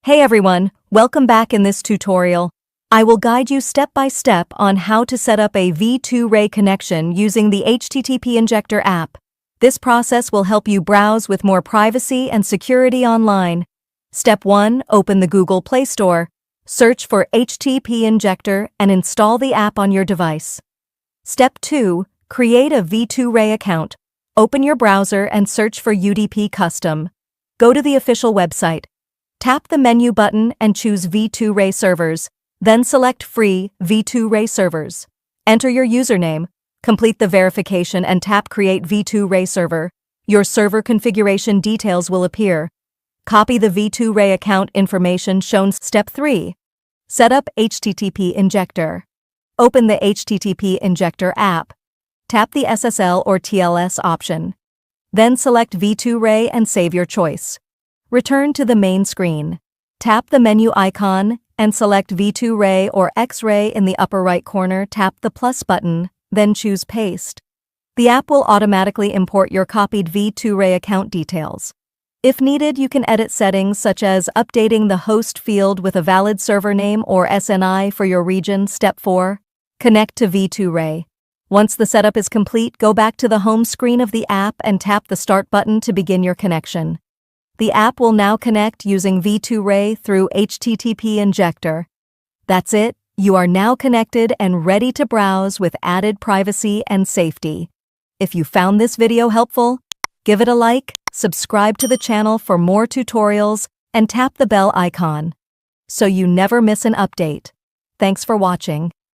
Hey everyone, welcome back. In this tutorial, I will guide you step by step on how to set up a V2Ray connection using the HTTP Injector app. This process will help you browse with more privacy and security online. Step 1. Open the Google Play Store, search for HTTP Injector and install the app on your device. Step 2. Create a V2Ray account. Open your browser and search for UDP Custom. Go to the official website. Tap the menu button and choose V2Ray servers, then select Free V2Ray servers. Enter your username, complete the verification and tap Create V2Ray server. Your server configuration details will appear. Copy the V2Ray account information shown. Step 3. Set up HTTP Injector. Open the HTTP Injector app. Tap the SSL or TLS option. Then select V2Ray and save your choice. Return to the main screen. Tap the menu icon and select V2Ray or X-Ray in the upper right corner. Tap the plus button, then choose Paste. The app will automatically import your copied V2Ray account details. If needed, you can edit settings such as updating the host field with a valid server name or SNI for your region. Step 4. Connect to V2Ray. Once the setup is complete, go back to the home screen of the app and tap the Start button to begin your connection. The app will now connect using V2Ray through HTTP Injector. That's it, you are now connected and ready to browse with added privacy and safety. If you found this video helpful, give it a like, subscribe to the channel for more tutorials, and tap the bell icon so you never miss an update. Thanks for watching.